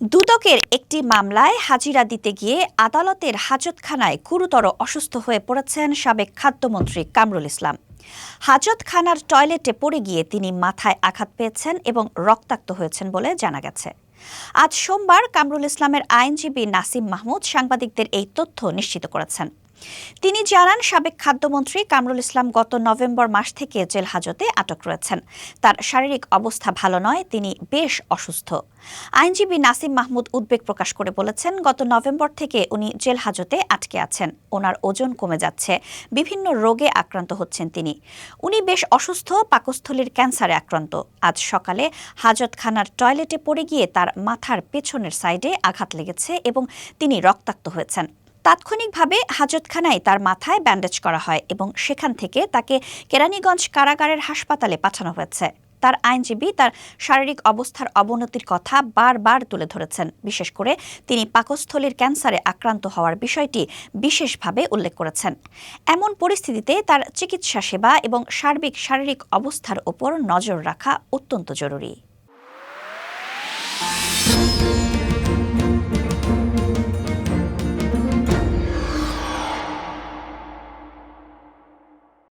দুদকের একটি মামলায় হাজিরা দিতে গিয়ে আদালতের হাজতখানায় গুরুতর অসুস্থ হয়ে পড়েছেন সাবেক খাদ্যমন্ত্রী কামরুল ইসলাম। হাজতখানার টয়লেটে পড়ে গিয়ে তিনি মাথায় আঘাত পেয়েছেন এবং রক্তাক্ত হয়েছেন বলে জানা গেছে। আজ সোমবার কামরুল ইসলামের আইনজীবী নাসিম মাহমুদ সাংবাদিকদের এই তথ্য নিশ্চিত করেছেন। তিনি জানান, সাবেক খাদ্যমন্ত্রী কামরুল ইসলাম গত নভেম্বর মাস থেকে জেল হাজতে আটক রয়েছেন। তার শারীরিক অবস্থা ভালো নয়, তিনি বেশ অসুস্থ। আইনজীবী নাসিম মাহমুদ উদ্বেগ প্রকাশ করে বলেছেন, গত নভেম্বর থেকে উনি জেল হাজতে আটকে আছেন। ওনার ওজন কমে যাচ্ছে, বিভিন্ন রোগে আক্রান্ত হচ্ছেন তিনি। উনি বেশ অসুস্থ, পাকস্থলীর ক্যান্সারে আক্রান্ত। আজ সকালে হাজতখানার টয়লেটে পড়ে গিয়ে তার মাথার পেছনের সাইডে আঘাত লেগেছে এবং তিনি রক্তাক্ত হয়েছেন। তাৎক্ষণিকভাবে হাজতখানায় তার মাথায় ব্যান্ডেজ করা হয় এবং সেখান থেকে তাকে কেরানীগঞ্জ কারাগারের হাসপাতালে পাঠানো হয়েছে। তার আইনজীবী তার শারীরিক অবস্থার অবনতির কথা বারবার তুলে ধরেছেন। বিশেষ করে তিনি পাকস্থলীর ক্যান্সারে আক্রান্ত হওয়ার বিষয়টি বিশেষভাবে উল্লেখ করেছেন। এমন পরিস্থিতিতে তার চিকিৎসা সেবা এবং সার্বিক শারীরিক অবস্থার ওপর নজর রাখা অত্যন্ত জরুরি।